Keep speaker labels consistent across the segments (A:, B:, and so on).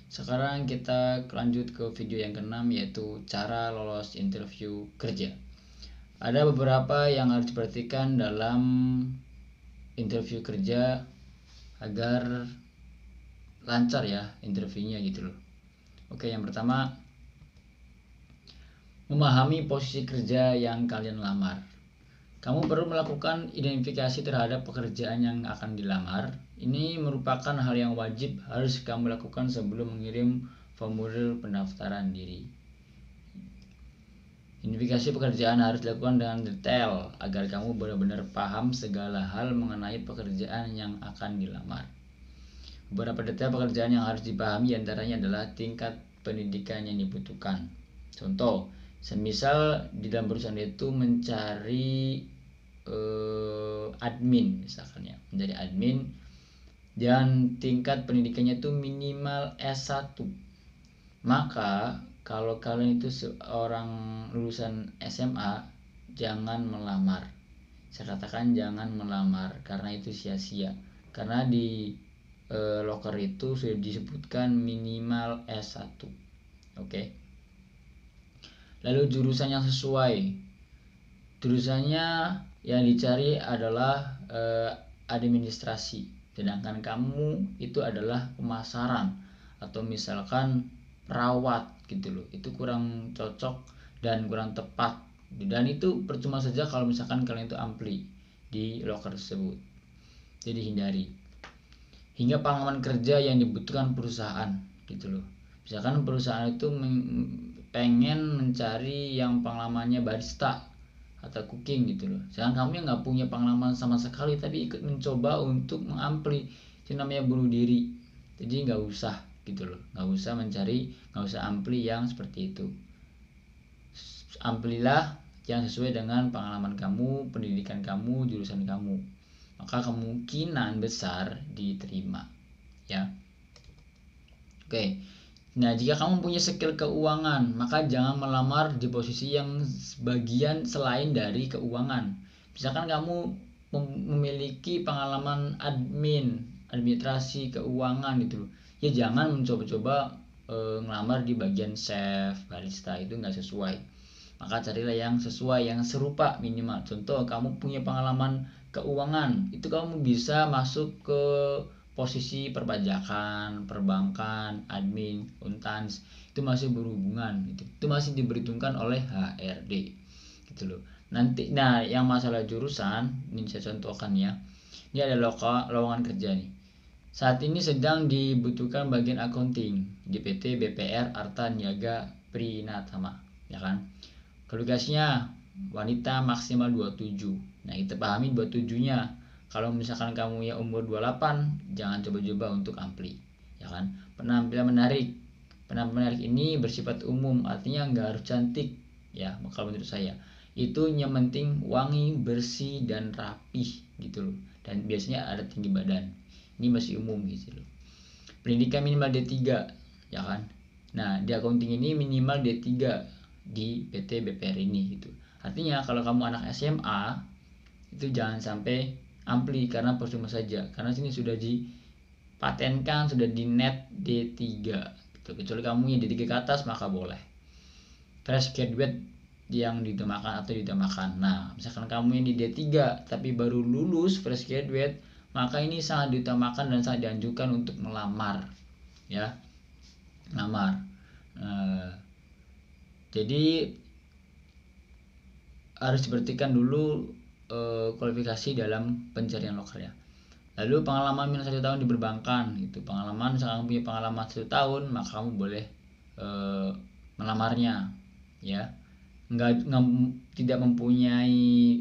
A: Sekarang kita lanjut ke video yang keenam, yaitu cara lolos interview kerja. Ada beberapa yang harus diperhatikan dalam interview kerja agar lancar ya interviewnya gitu loh. Oke, yang pertama, memahami posisi kerja yang kalian lamar. Kamu perlu melakukan identifikasi terhadap pekerjaan yang akan dilamar. Ini merupakan hal yang wajib harus kamu lakukan sebelum mengirim formulir pendaftaran diri. Identifikasi pekerjaan harus dilakukan dengan detail agar kamu benar-benar paham segala hal mengenai pekerjaan yang akan dilamar. Beberapa detail pekerjaan yang harus dipahami antaranya adalah tingkat pendidikan yang dibutuhkan. Contoh, semisal di dalam perusahaan itu mencari admin misalkan ya, menjadi admin dan tingkat pendidikannya itu minimal S1. Maka kalau kalian itu seorang lulusan SMA, jangan melamar. Saya katakan jangan melamar karena itu sia-sia. Karena di loker itu sudah disebutkan minimal S1. Oke. Lalu jurusan yang sesuai. Jurusannya yang dicari adalah administrasi, sedangkan kamu itu adalah pemasaran atau misalkan perawat gitu loh. Itu kurang cocok dan kurang tepat, dan itu percuma saja kalau misalkan kalian itu ampli di loker tersebut. Jadi hindari. Hingga pengalaman kerja yang dibutuhkan perusahaan gitu loh. Misalkan perusahaan itu pengen mencari yang pengalamannya barista atau cooking gitu loh. Sedangkan kamu yang nggak punya pengalaman sama sekali tapi ikut mencoba untuk mengampli, itu namanya bunuh diri. Jadi nggak usah gitu loh, nggak usah ampli yang seperti itu. Amplilah yang sesuai dengan pengalaman kamu, pendidikan kamu, jurusan kamu, maka kemungkinan besar diterima ya. Oke. Nah, jika kamu punya skill keuangan, maka jangan melamar di posisi yang bagian selain dari keuangan. Misalkan kamu memiliki pengalaman administrasi keuangan gitu loh. Ya jangan mencoba-coba ngelamar di bagian chef, barista, itu nggak sesuai. Maka carilah yang sesuai, yang serupa minimal. Contoh, kamu punya pengalaman keuangan, itu kamu bisa masuk ke posisi perpajakan, perbankan, admin, akuntansi, itu masih berhubungan gitu. Itu masih diperhitungkan oleh HRD gitu loh. Nanti yang masalah jurusan ini saya contohkan ya. Ini ada lowongan kerja nih. Saat ini sedang dibutuhkan bagian accounting di PT BPR Arta Niaga Prinatama, ya kan? Kualifikasinya wanita maksimal 27. Nah, kita pahami 27-nya. Kalau misalkan kamu ya umur 28, jangan coba-coba untuk ampli, ya kan? Penampilan menarik ini bersifat umum, artinya nggak harus cantik ya. Kalau menurut saya itu yang penting wangi, bersih dan rapih gitu loh. Dan biasanya ada tinggi badan. Ini masih umum gitu loh. Pendidikan minimal D3, ya kan? Nah, di accounting ini minimal D3 di PT BPR ini gitu. Artinya kalau kamu anak SMA itu jangan sampai ampli karena percuma saja, karena sini sudah dipatenkan, sudah di net D3 gitu. Kecuali kamu yang D3 ke atas maka boleh. Fresh graduate yang ditemakan atau ditemakan. Nah, misalkan kamu yang di D3 tapi baru lulus fresh graduate, maka ini sangat diutamakan dan sangat dianjurkan untuk melamar ya. Melamar. Jadi harus diperhatikan dulu kualifikasi dalam pencarian lokal ya. Lalu pengalaman minus 1 tahun di perbankan itu. Pengalaman, misalkan punya pengalaman 1 tahun, maka kamu boleh melamarnya ya. Tidak mempunyai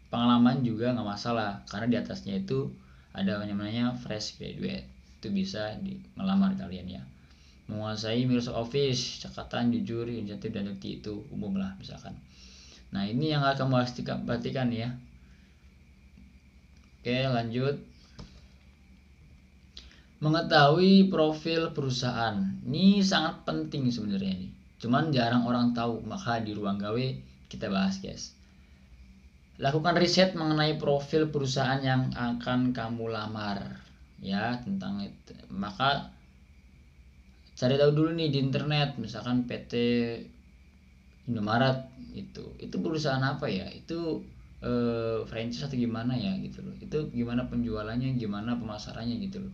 A: pengalaman juga nggak masalah, karena di atasnya itu ada namanya fresh graduate, itu bisa melamar kalian ya. Menguasai Microsoft Office, catatan, jujur, inisiatif dan detik, itu umum lah misalkan. Nah, ini yang akan kamu perhatikan ya. Oke, lanjut. Mengetahui profil perusahaan, ini sangat penting sebenarnya ini. Cuman jarang orang tahu, maka di ruang gawe kita bahas guys. Lakukan riset mengenai profil perusahaan yang akan kamu lamar ya, tentang itu. Maka cari tahu dulu nih di internet, misalkan PT Indomaret itu perusahaan apa ya, itu franchise atau gimana ya gitu loh, itu gimana penjualannya, gimana pemasarannya gitu loh.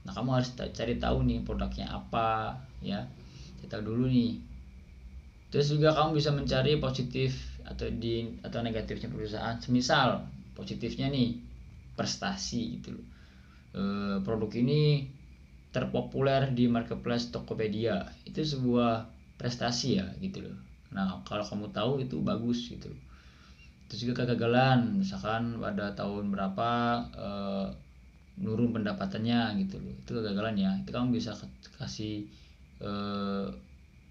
A: Nah kamu harus cari tahu nih produknya apa ya, cari tahu dulu nih. Terus juga kamu bisa mencari positif atau negatifnya perusahaan. Semisal positifnya nih prestasi gitu loh, produk ini terpopuler di marketplace Tokopedia, itu sebuah prestasi ya gitu loh. Nah kalau kamu tahu itu bagus gitu loh. Terus juga kegagalan, misalkan pada tahun berapa nurun pendapatannya gitu loh, itu kegagalan ya, itu kamu bisa kasih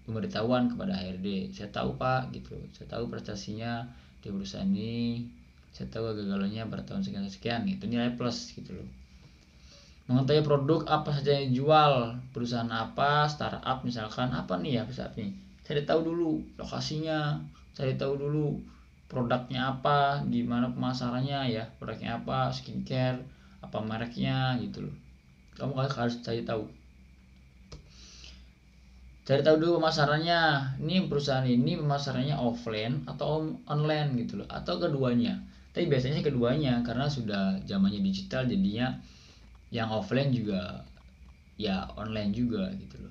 A: pemberitahuan kepada HRD, saya tahu pak gitu, saya tahu prestasinya di perusahaan ini, saya tahu kegagalannya pada tahun sekian itu nilai plus gitu loh. Mengetahui produk apa saja yang dijual, perusahaan apa, startup misalkan apa nih ya perusahaan ini, cari tahu dulu lokasinya, cari tahu dulu produknya apa, gimana pemasarannya ya, produknya apa, skincare apa mereknya gitu loh. Kamu harus cari tahu dulu pemasarannya, ini perusahaan ini pemasarannya offline atau online gitu loh, atau keduanya. Tapi biasanya keduanya, karena sudah zamannya digital, jadinya yang offline juga ya online juga gitu loh.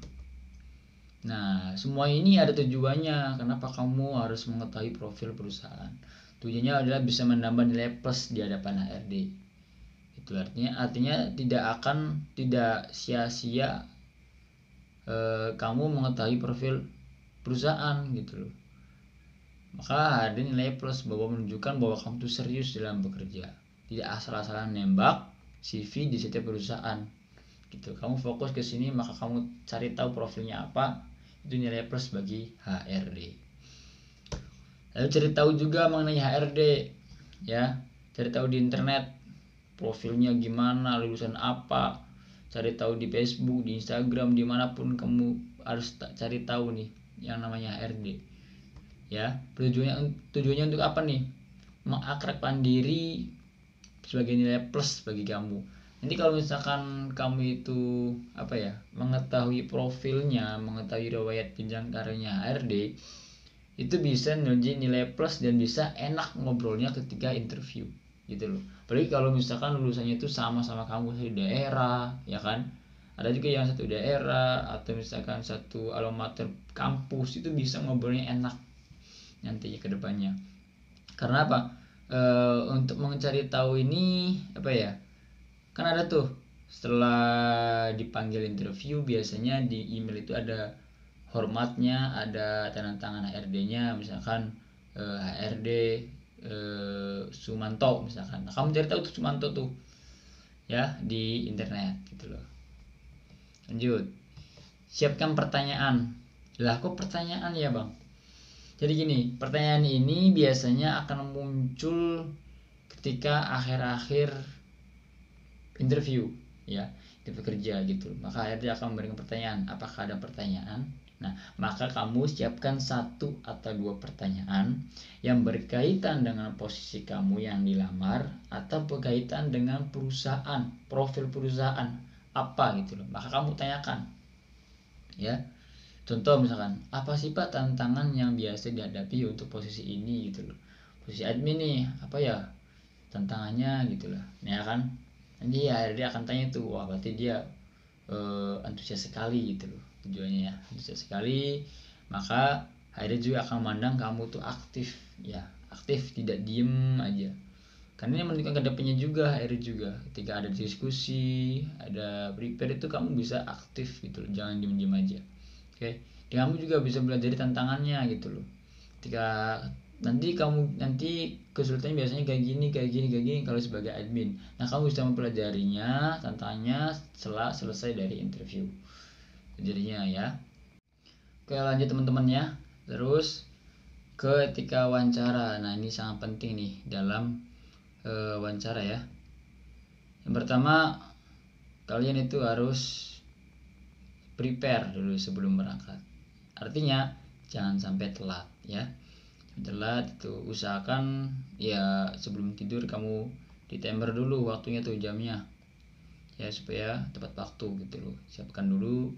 A: Nah semua ini ada tujuannya, kenapa kamu harus mengetahui profil perusahaan. Tujuannya adalah bisa menambah nilai plus di hadapan HRD. Itu artinya tidak sia-sia kamu mengetahui profil perusahaan gitu loh. Maka ada nilai plus bahwa menunjukkan bahwa kamu tuh serius dalam bekerja, tidak asal-asalan nembak CV di setiap perusahaan gitu. Kamu fokus ke sini, maka kamu cari tahu profilnya apa, itu nilai plus bagi HRD. Lalu cari tahu juga mengenai HRD ya, cari tahu di internet profilnya gimana, lulusan apa, cari tahu di Facebook, di Instagram, dimanapun kamu harus cari tahu nih yang namanya HRD ya. Tujuannya untuk apa nih? Mengakrabkan diri sebagai nilai plus bagi kamu. Nanti kalau misalkan kamu itu mengetahui profilnya, mengetahui riwayat jenjang karirnya HRD, itu bisa menjadi nilai plus dan bisa enak ngobrolnya ketika interview gitu loh. Apalagi kalau misalkan lulusannya itu sama-sama kamu satu daerah ya kan, ada juga yang satu daerah atau misalkan satu alma mater kampus, itu bisa ngobrolnya enak nantinya ke depannya. Karena apa? Untuk mencari tahu ini kan ada tuh setelah dipanggil interview, biasanya di email itu ada hormatnya, ada tanda tangan HRD-nya, misalkan HRD Sumanto misalkan. Nah, kamu cari tahu tuh Sumanto tuh ya di internet gitu loh. Lanjut, siapkan pertanyaan. Lah kok pertanyaan ya bang? Jadi gini, pertanyaan ini biasanya akan muncul ketika akhir-akhir interview ya, interview kerja gitu. Maka HRD akan memberikan pertanyaan, apakah ada pertanyaan? Nah, maka kamu siapkan 1 atau 2 pertanyaan yang berkaitan dengan posisi kamu yang dilamar atau berkaitan dengan perusahaan, profil perusahaan apa gitu loh. Maka kamu tanyakan ya. Contoh misalkan, apa sih Pak tantangan yang biasa dihadapi untuk posisi ini gitu loh. Posisi admin nih, apa ya tantangannya gitu loh. Ya kan? Nanti dia akan tanya tuh, wah berarti dia antusias sekali gitu loh tujuannya ya, antusias sekali. Maka HRD juga akan memandang kamu tuh aktif ya, aktif, tidak diem aja. Karena ini menunjukkan kedepannya juga HRD juga, ketika ada diskusi, ada prepare, itu kamu bisa aktif gitu loh, jangan diem-diem aja. Oke, kamu juga bisa belajar dari tantangannya gitu loh. Ketika nanti kesulitannya biasanya kayak gini kalau sebagai admin. Nah, kamu bisa mempelajarinya, tantangannya setelah selesai dari interview. Jadinya ya. Oke, lanjut teman-teman ya. Terus ketika wawancara. Nah, ini sangat penting nih dalam wawancara ya. Yang pertama, kalian itu harus prepare dulu sebelum berangkat. Artinya jangan sampai telat ya. Telat itu usahakan ya sebelum tidur kamu di timer dulu waktunya tuh, jamnya ya, supaya tepat waktu gitu loh. Siapkan dulu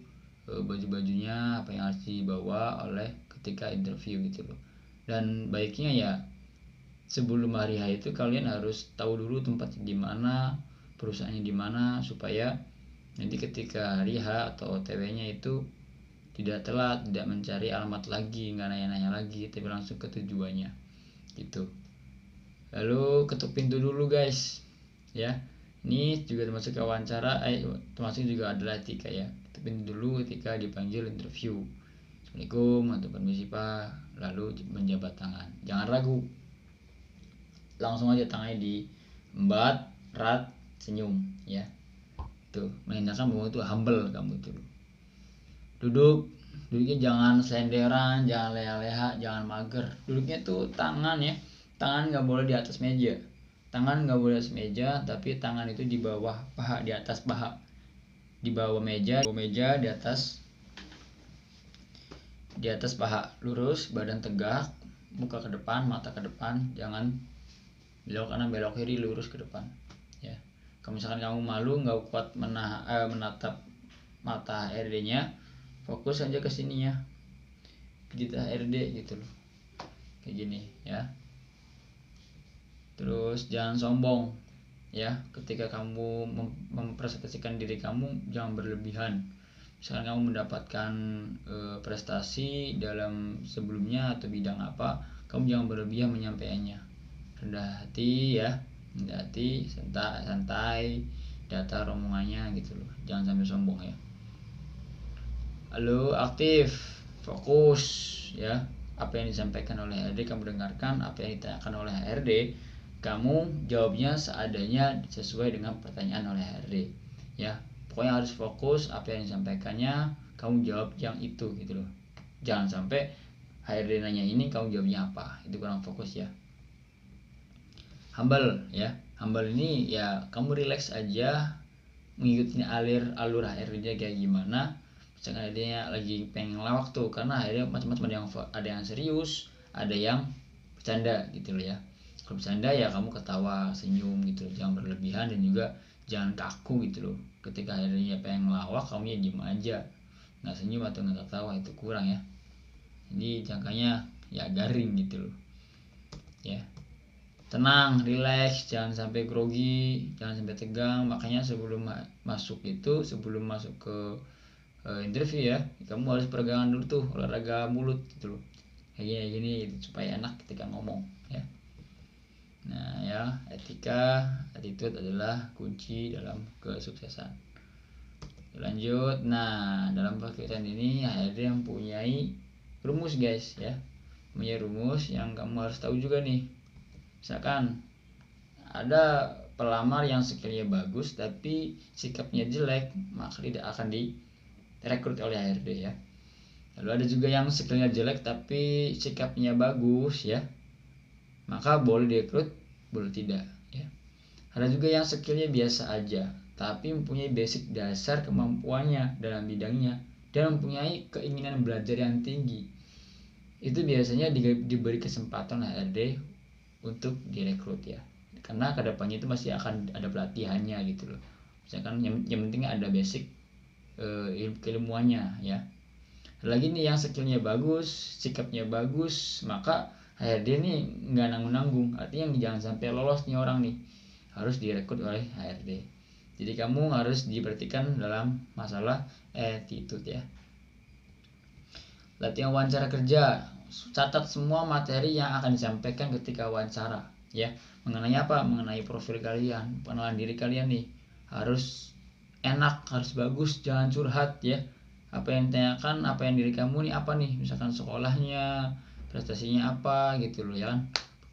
A: baju-bajunya, apa yang harus dibawa oleh ketika interview gitu loh. Dan baiknya ya sebelum hari H itu kalian harus tahu dulu tempatnya di mana, perusahaannya di mana, supaya nanti ketika hari H atau OTW-nya itu tidak telat, tidak mencari alamat lagi, nggak nanya-nanya lagi, tapi langsung ke tujuannya gitu. Lalu ketuk pintu dulu guys ya, ini juga termasuk wawancara, termasuk juga adalah etika ya. Ketuk pintu dulu ketika dipanggil interview. Assalamualaikum atau permisi pak, lalu menjabat tangan, jangan ragu, langsung aja tangannya diembat, erat, senyum ya. Tuh, menandakan bahwa itu humble kamu itu. Duduknya jangan selenderan, jangan leha-leha, jangan mager. Duduknya tuh tangan ya, tangan nggak boleh di atas meja, tangan nggak boleh di atas meja, tapi tangan itu di bawah paha, di atas paha, di bawah meja, di atas paha, lurus, badan tegak, muka ke depan, mata ke depan, jangan belok kanan belok kiri, lurus ke depan ya. Kalau misalkan kamu malu nggak kuat menatap mata HRD-nya, fokus aja ke sini ya, kita HRD gitu loh, kayak gini ya. Terus jangan sombong ya, ketika kamu mempresentasikan diri kamu jangan berlebihan. Misalkan kamu mendapatkan prestasi dalam sebelumnya atau bidang apa, kamu jangan berlebihan menyampaikannya. Rendah hati ya, rendah hati, santai, data rombongannya gitu loh, jangan sampai sombong ya. Lalu aktif, fokus ya, apa yang disampaikan oleh HRD kamu dengarkan, apa yang ditanyakan oleh HRD kamu jawabnya seadanya sesuai dengan pertanyaan oleh HRD ya. Pokoknya harus fokus, apa yang disampaikannya kamu jawab yang itu gitu loh. Jangan sampai HRD nanya ini kamu jawabnya apa, itu kurang fokus ya. Humble ya, humble ini ya kamu relax aja, mengikuti alur HRD kayak gimana. Misalkan dia lagi pengen ngelawak tuh, karena akhirnya macam-macam, ada yang serius, ada yang bercanda gitu loh ya. Kalau bercanda ya kamu ketawa, senyum gitu loh, jangan berlebihan, dan juga jangan kaku gitu loh. Ketika akhirnya pengen ngelawak kamu ya diem aja, nggak senyum atau nggak ketawa, itu kurang ya. Jadi jangkanya ya garing gitu loh ya. Tenang, relax, jangan sampai grogi, jangan sampai tegang. Makanya sebelum masuk ke interview ya, kamu harus peregangan dulu tuh, olahraga mulut gitu loh, kayak gini supaya enak ketika ngomong ya. Nah ya, etika, attitude adalah kunci dalam kesuksesan. Lanjut, nah dalam pekerjaan ini HRD mempunyai rumus guys ya, punya rumus yang kamu harus tahu juga nih. Misalkan ada pelamar yang skillnya bagus tapi sikapnya jelek, maka tidak akan direkrut oleh HRD ya. Lalu ada juga yang skillnya jelek tapi sikapnya bagus ya, maka boleh direkrut, boleh tidak ya. Ada juga yang skillnya biasa aja tapi mempunyai basic dasar kemampuannya dalam bidangnya dan mempunyai keinginan belajar yang tinggi, itu biasanya diberi kesempatan HRD untuk direkrut ya, karena kedepannya itu masih akan ada pelatihannya gitu loh. Misalkan yang penting ada basic keilmuannya ya. Lagi nih yang skillnya bagus, sikapnya bagus, maka HRD nih nggak nanggung-nanggung, artinya jangan sampai lolos nih orang nih, harus direkrut oleh HRD. Jadi kamu harus diperhatikan dalam masalah attitude ya. Latihan wawancara kerja, catat semua materi yang akan disampaikan ketika wawancara ya. Mengenai apa? Mengenai profil kalian, pengenalan diri kalian nih harus enak, harus bagus, jangan curhat ya. Apa yang ditanyakan, apa yang diri kamu nih apa nih, misalkan sekolahnya, prestasinya apa gitu loh ya kan,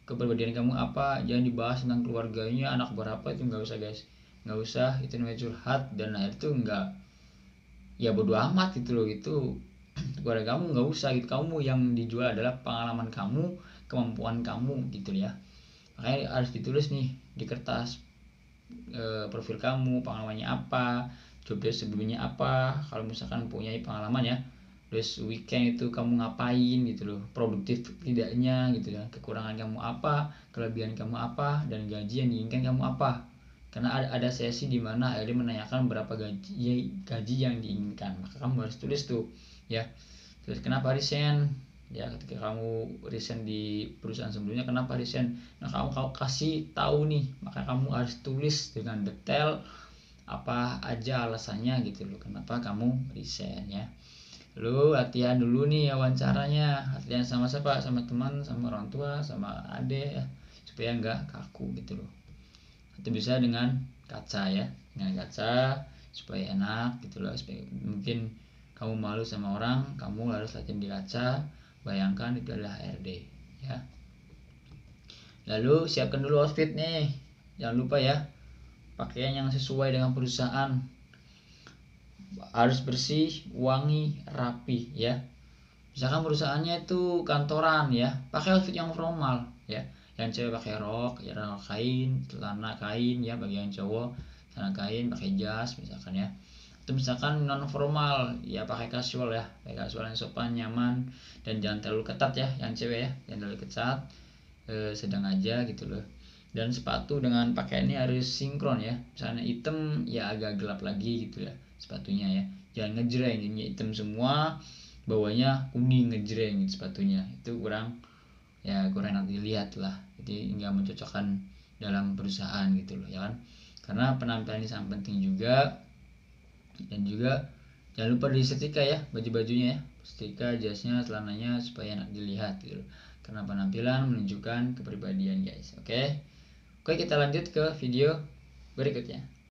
A: kepribadian kamu apa, jangan dibahas tentang keluarganya, anak berapa, itu nggak usah guys, nggak usah, itu namanya curhat, dan akhir itu nggak, ya bodo amat gitu loh, itu keluarga kamu nggak usah gitu, kamu yang dijual adalah pengalaman kamu, kemampuan kamu gitu ya. Makanya harus ditulis nih di kertas profil kamu, pengalamannya apa, job desk sebelumnya apa, kalau misalkan punya pengalaman ya, terus weekend itu kamu ngapain gitu loh, produktif tidaknya gitu ya, kekurangan kamu apa, kelebihan kamu apa, dan gaji yang diinginkan kamu apa, karena ada sesi di mana HRD menanyakan berapa gaji yang diinginkan, maka kamu harus tulis tuh ya. Terus kenapa resign ya, ketika kamu resign di perusahaan sebelumnya kenapa resign, nah kamu kasih tahu nih, maka kamu harus tulis dengan detail apa aja alasannya gitu loh, kenapa kamu resign ya. Lu latihan dulu nih wawancaranya, latihan sama siapa, sama teman, sama orang tua, sama adik ya, supaya nggak kaku gitu loh. Itu bisa dengan kaca ya, dengan kaca supaya enak gitu loh, supaya mungkin kamu malu sama orang, kamu harus latihan di kaca. Bayangkan itu adalah HRD ya. Lalu siapkan dulu outfit nih, jangan lupa ya, pakaian yang sesuai dengan perusahaan, harus bersih, wangi, rapi ya. Misalkan perusahaannya itu kantoran ya, pakai outfit yang formal ya. Yang cewek pakai rok ya, rok kain, celana kain ya, bagi yang cowok celana kain, pakai jas misalkan ya. Atau misalkan non formal ya, pakai casual ya, pakai casual yang sopan, nyaman, dan jangan terlalu ketat ya, yang cewek ya, jangan terlalu ketat, sedang aja gitu loh. Dan sepatu dengan pakaiannya harus sinkron ya, misalnya hitam ya agak gelap lagi gitu ya sepatunya ya, jangan ngejreng, ini hitam semua bawahnya kuning ngejreng gitu sepatunya, itu kurang enak dilihat lah, jadi nggak mencocokkan dalam perusahaan gitu loh ya kan. Karena penampilan ini sangat penting juga. Dan juga jangan lupa disetrika ya baju-bajunya ya, setrika jasnya, celananya, supaya enak dilihat gitu. Karena penampilan menunjukkan kepribadian guys. Oke, kita lanjut ke video berikutnya.